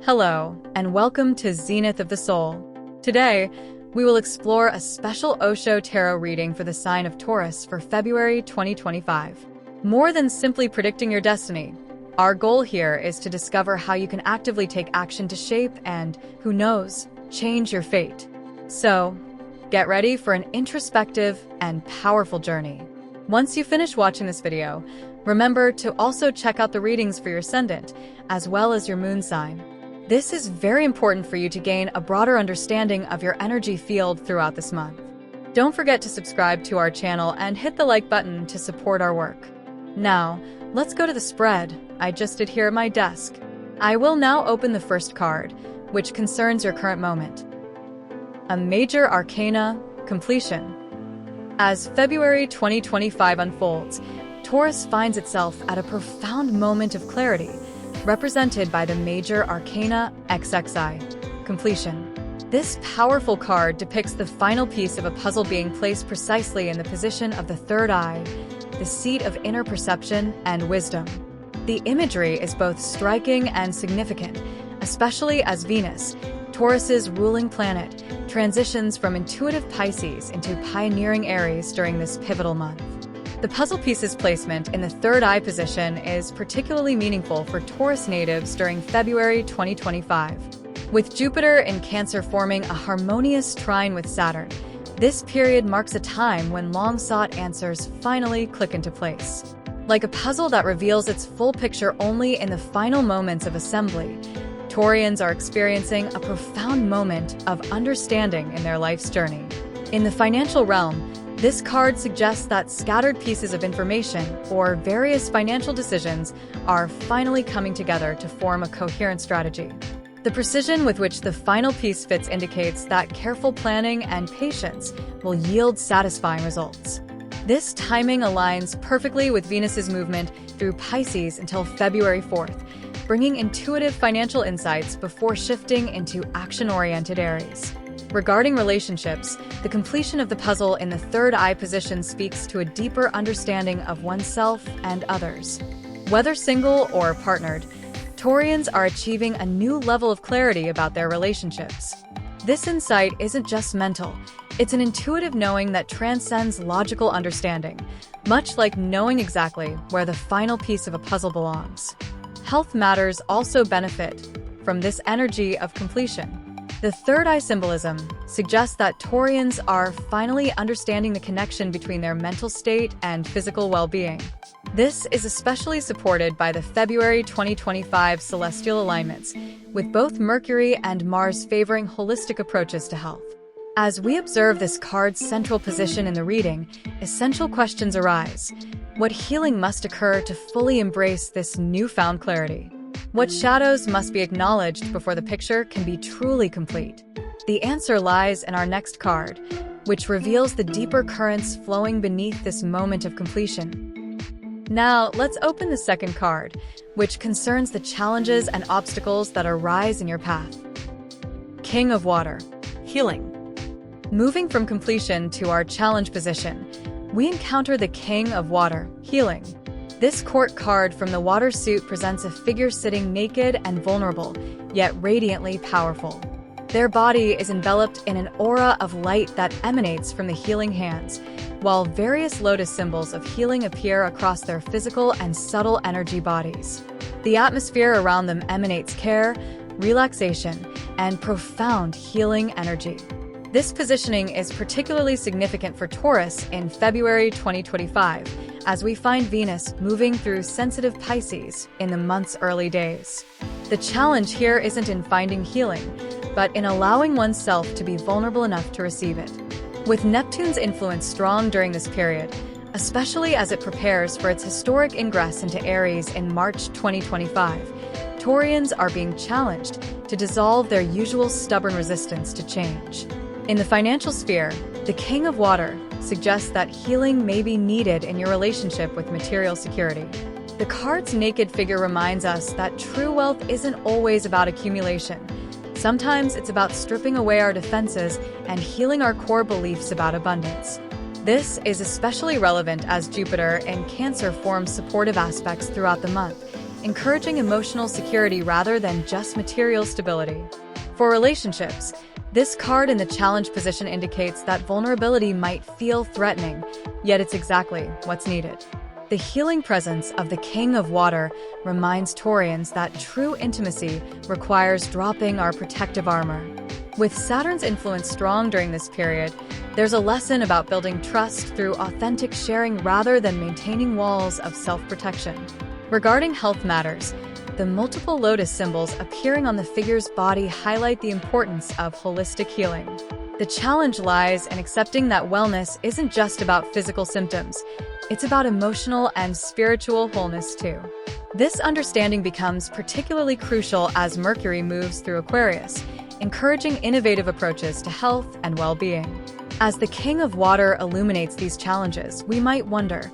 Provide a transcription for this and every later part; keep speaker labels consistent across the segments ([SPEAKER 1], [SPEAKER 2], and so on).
[SPEAKER 1] Hello, and welcome to Zenith of the Soul. Today, we will explore a special Osho Tarot reading for the sign of Taurus for February 2025. More than simply predicting your destiny, our goal here is to discover how you can actively take action to shape and, who knows, change your fate. So, get ready for an introspective and powerful journey. Once you finish watching this video, remember to also check out the readings for your ascendant, as well as your moon sign. This is very important for you to gain a broader understanding of your energy field throughout this month. Don't forget to subscribe to our channel and hit the like button to support our work. Now, let's go to the spread I just did here at my desk. I will now open the first card, which concerns your current moment. A major arcana, completion. As February 2025 unfolds, Taurus finds itself at a profound moment of clarity, represented by the major arcana XXI, completion. This powerful card depicts the final piece of a puzzle being placed precisely in the position of the third eye, the seat of inner perception and wisdom. The imagery is both striking and significant, especially as Venus, Taurus's ruling planet, transitions from intuitive Pisces into pioneering Aries during this pivotal month. The puzzle piece's placement in the third eye position is particularly meaningful for Taurus natives during February 2025. With Jupiter in Cancer forming a harmonious trine with Saturn, this period marks a time when long-sought answers finally click into place. Like a puzzle that reveals its full picture only in the final moments of assembly, Taurians are experiencing a profound moment of understanding in their life's journey. In the financial realm, this card suggests that scattered pieces of information or various financial decisions are finally coming together to form a coherent strategy. The precision with which the final piece fits indicates that careful planning and patience will yield satisfying results. This timing aligns perfectly with Venus's movement through Pisces until February 4th, bringing intuitive financial insights before shifting into action-oriented Aries. Regarding relationships, the completion of the puzzle in the third eye position speaks to a deeper understanding of oneself and others. Whether single or partnered, Taurians are achieving a new level of clarity about their relationships. This insight isn't just mental, it's an intuitive knowing that transcends logical understanding, much like knowing exactly where the final piece of a puzzle belongs. Health matters also benefit from this energy of completion. The third eye symbolism suggests that Taurians are finally understanding the connection between their mental state and physical well-being. This is especially supported by the February 2025 celestial alignments, with both Mercury and Mars favoring holistic approaches to health. As we observe this card's central position in the reading, essential questions arise. What healing must occur to fully embrace this newfound clarity? What shadows must be acknowledged before the picture can be truly complete? The answer lies in our next card, which reveals the deeper currents flowing beneath this moment of completion. Now, let's open the second card, which concerns the challenges and obstacles that arise in your path. King of Water, healing. Moving from completion to our challenge position, we encounter the King of Water, healing. This court card from the water suit presents a figure sitting naked and vulnerable, yet radiantly powerful. Their body is enveloped in an aura of light that emanates from the healing hands, while various lotus symbols of healing appear across their physical and subtle energy bodies. The atmosphere around them emanates care, relaxation, and profound healing energy. This positioning is particularly significant for Taurus in February 2025, as we find Venus moving through sensitive Pisces in the month's early days. The challenge here isn't in finding healing, but in allowing oneself to be vulnerable enough to receive it. With Neptune's influence strong during this period, especially as it prepares for its historic ingress into Aries in March 2025, Taurians are being challenged to dissolve their usual stubborn resistance to change. In the financial sphere, the King of Water suggests that healing may be needed in your relationship with material security. The card's naked figure reminds us that true wealth isn't always about accumulation. Sometimes it's about stripping away our defenses and healing our core beliefs about abundance. This is especially relevant as Jupiter in Cancer forms supportive aspects throughout the month, encouraging emotional security rather than just material stability. For relationships, this card in the challenge position indicates that vulnerability might feel threatening, yet it's exactly what's needed. The healing presence of the King of Water reminds Taurians that true intimacy requires dropping our protective armor. With Saturn's influence strong during this period, there's a lesson about building trust through authentic sharing rather than maintaining walls of self-protection. Regarding health matters, the multiple lotus symbols appearing on the figure's body highlight the importance of holistic healing. The challenge lies in accepting that wellness isn't just about physical symptoms, it's about emotional and spiritual wholeness too. This understanding becomes particularly crucial as Mercury moves through Aquarius, encouraging innovative approaches to health and well-being. As the King of Water illuminates these challenges, we might wonder,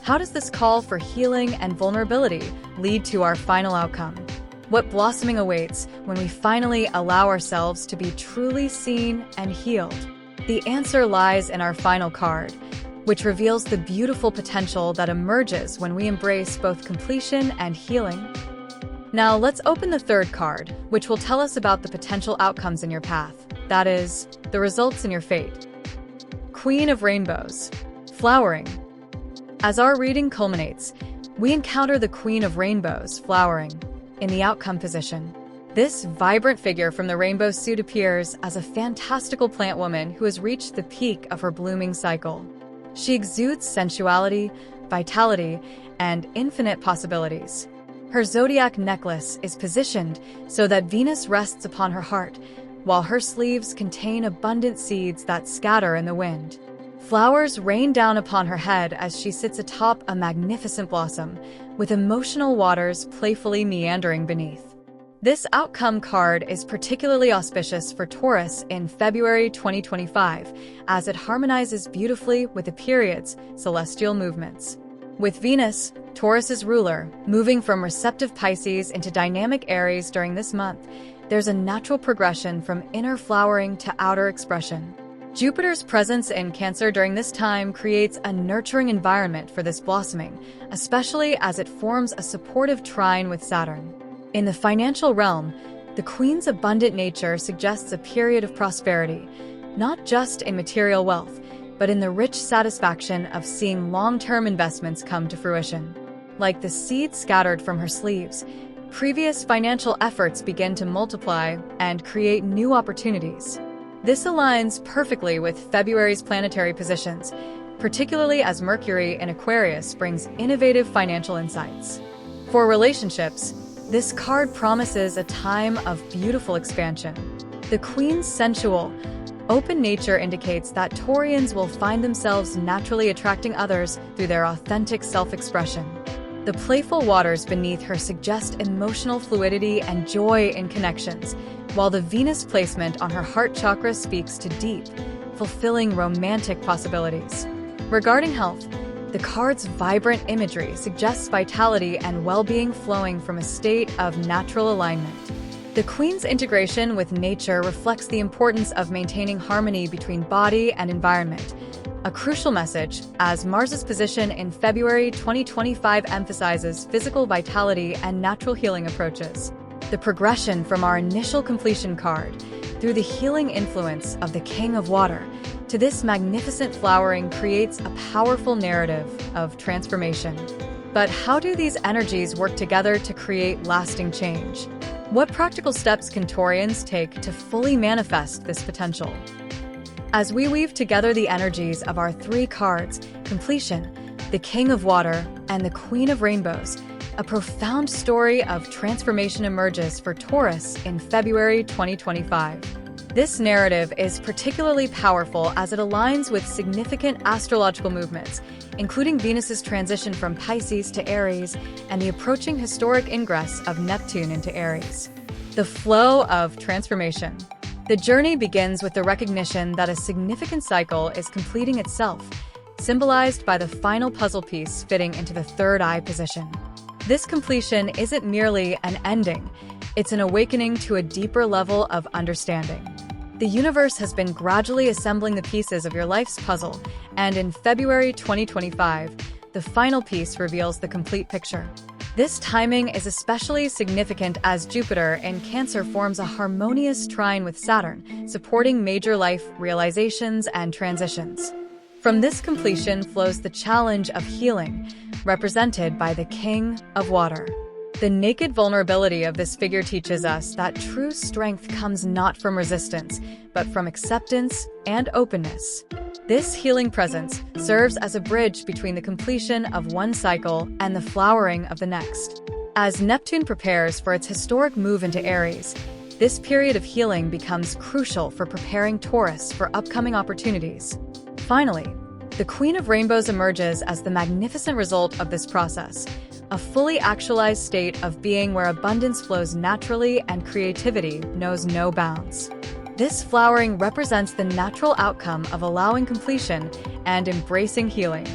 [SPEAKER 1] how does this call for healing and vulnerability lead to our final outcome? What blossoming awaits when we finally allow ourselves to be truly seen and healed? The answer lies in our final card, which reveals the beautiful potential that emerges when we embrace both completion and healing. Now let's open the third card, which will tell us about the potential outcomes in your path, that is, the results in your fate. Queen of Rainbows. Flowering. As our reading culminates, we encounter the Queen of Rainbows flowering in the outcome position. This vibrant figure from the rainbow suit appears as a fantastical plant woman who has reached the peak of her blooming cycle. She exudes sensuality, vitality, and infinite possibilities. Her zodiac necklace is positioned so that Venus rests upon her heart, while her sleeves contain abundant seeds that scatter in the wind. Flowers rain down upon her head as she sits atop a magnificent blossom, with emotional waters playfully meandering beneath. This outcome card is particularly auspicious for Taurus in February 2025, as it harmonizes beautifully with the period's celestial movements. With Venus, Taurus's ruler, moving from receptive Pisces into dynamic Aries during this month, there's a natural progression from inner flowering to outer expression. Jupiter's presence in Cancer during this time creates a nurturing environment for this blossoming, especially as it forms a supportive trine with Saturn. In the financial realm, the Queen's abundant nature suggests a period of prosperity, not just in material wealth, but in the rich satisfaction of seeing long-term investments come to fruition. Like the seeds scattered from her sleeves, previous financial efforts begin to multiply and create new opportunities. This aligns perfectly with February's planetary positions, particularly as Mercury in Aquarius brings innovative financial insights. For relationships, this card promises a time of beautiful expansion. The Queen's sensual, open nature indicates that Taurians will find themselves naturally attracting others through their authentic self-expression. The playful waters beneath her suggest emotional fluidity and joy in connections, while the Venus placement on her heart chakra speaks to deep, fulfilling romantic possibilities. Regarding health, the card's vibrant imagery suggests vitality and well-being flowing from a state of natural alignment. The Queen's integration with nature reflects the importance of maintaining harmony between body and environment, a crucial message as Mars's position in February 2025 emphasizes physical vitality and natural healing approaches. The progression from our initial completion card, through the healing influence of the King of Water, to this magnificent flowering creates a powerful narrative of transformation. But how do these energies work together to create lasting change? What practical steps can Taurians take to fully manifest this potential? As we weave together the energies of our three cards, completion, the King of Water, and the Queen of Rainbows, a profound story of transformation emerges for Taurus in February 2025. This narrative is particularly powerful as it aligns with significant astrological movements, including Venus's transition from Pisces to Aries and the approaching historic ingress of Neptune into Aries. The flow of transformation. The journey begins with the recognition that a significant cycle is completing itself, symbolized by the final puzzle piece fitting into the third eye position. This completion isn't merely an ending, it's an awakening to a deeper level of understanding. The universe has been gradually assembling the pieces of your life's puzzle, and in February 2025, the final piece reveals the complete picture. This timing is especially significant as Jupiter in Cancer forms a harmonious trine with Saturn, supporting major life realizations and transitions. From this completion flows the challenge of healing, represented by the King of Water. The naked vulnerability of this figure teaches us that true strength comes not from resistance, but from acceptance and openness. This healing presence serves as a bridge between the completion of one cycle and the flowering of the next. As Neptune prepares for its historic move into Aries, this period of healing becomes crucial for preparing Taurus for upcoming opportunities. Finally, the Queen of Rainbows emerges as the magnificent result of this process, a fully actualized state of being where abundance flows naturally and creativity knows no bounds. This flowering represents the natural outcome of allowing completion and embracing healing.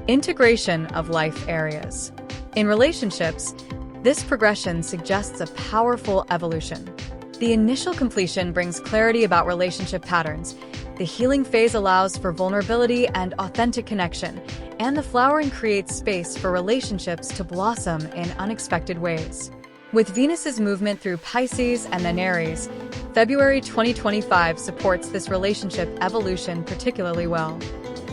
[SPEAKER 1] Integration of life areas. In relationships, this progression suggests a powerful evolution. The initial completion brings clarity about relationship patterns. The healing phase allows for vulnerability and authentic connection, and the flowering creates space for relationships to blossom in unexpected ways. With Venus's movement through Pisces and then Aries, February 2025 supports this relationship evolution particularly well.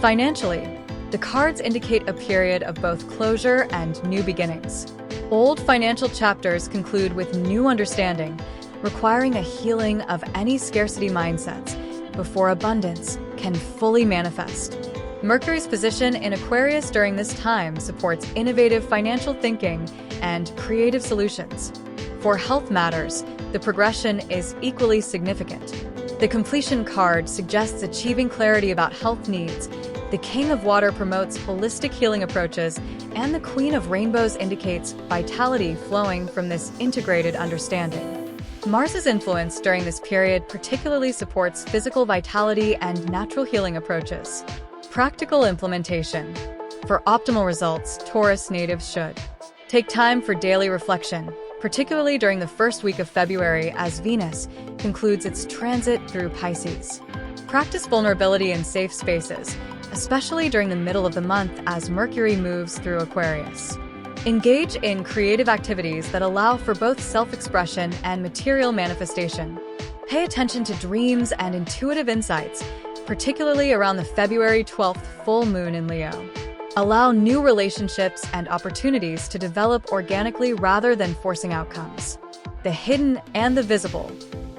[SPEAKER 1] Financially, the cards indicate a period of both closure and new beginnings. Old financial chapters conclude with new understanding, requiring a healing of any scarcity mindsets before abundance can fully manifest. Mercury's position in Aquarius during this time supports innovative financial thinking and creative solutions. For health matters, the progression is equally significant. The completion card suggests achieving clarity about health needs. The King of Water promotes holistic healing approaches, and the Queen of Rainbows indicates vitality flowing from this integrated understanding. Mars's influence during this period particularly supports physical vitality and natural healing approaches. Practical implementation. For optimal results, Taurus natives should take time for daily reflection, particularly during the first week of February as Venus concludes its transit through Pisces. Practice vulnerability in safe spaces, especially during the middle of the month as Mercury moves through Aquarius. Engage in creative activities that allow for both self-expression and material manifestation. Pay attention to dreams and intuitive insights, particularly around the February 12th full moon in Leo. Allow new relationships and opportunities to develop organically rather than forcing outcomes. The hidden and the visible.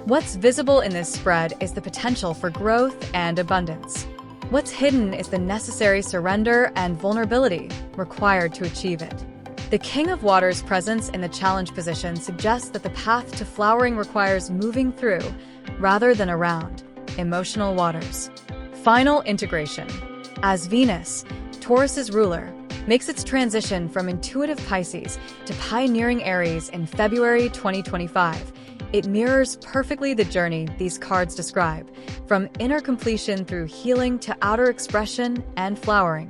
[SPEAKER 1] What's visible in this spread is the potential for growth and abundance. What's hidden is the necessary surrender and vulnerability required to achieve it. The King of Water's presence in the challenge position suggests that the path to flowering requires moving through, rather than around, emotional waters. Final integration. As Venus, Taurus's ruler, makes its transition from intuitive Pisces to pioneering Aries in February 2025, it mirrors perfectly the journey these cards describe, from inner completion through healing to outer expression and flowering.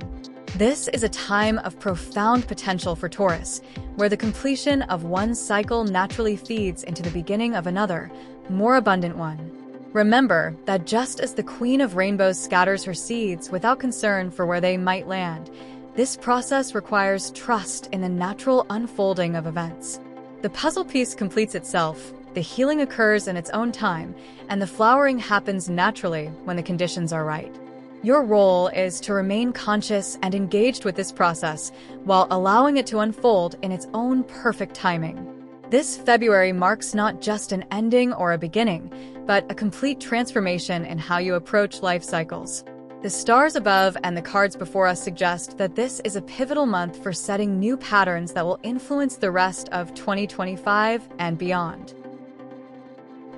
[SPEAKER 1] This is a time of profound potential for Taurus, where the completion of one cycle naturally feeds into the beginning of another, more abundant one. Remember that just as the Queen of Rainbows scatters her seeds without concern for where they might land, this process requires trust in the natural unfolding of events. The puzzle piece completes itself, the healing occurs in its own time, and the flowering happens naturally when the conditions are right. Your role is to remain conscious and engaged with this process while allowing it to unfold in its own perfect timing. This February marks not just an ending or a beginning, but a complete transformation in how you approach life cycles. The stars above and the cards before us suggest that this is a pivotal month for setting new patterns that will influence the rest of 2025 and beyond.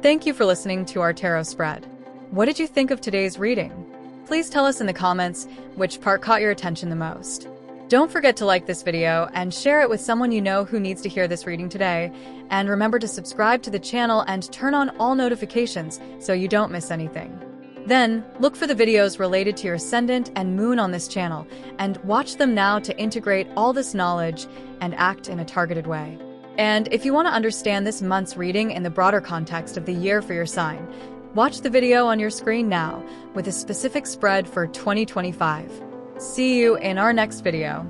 [SPEAKER 1] Thank you for listening to our tarot spread. What did you think of today's reading? Please tell us in the comments which part caught your attention the most. Don't forget to like this video and share it with someone you know who needs to hear this reading today. And remember to subscribe to the channel and turn on all notifications so you don't miss anything. Then, look for the videos related to your ascendant and moon on this channel, and watch them now to integrate all this knowledge and act in a targeted way. And if you want to understand this month's reading in the broader context of the year for your sign, watch the video on your screen now with a specific spread for 2025. See you in our next video.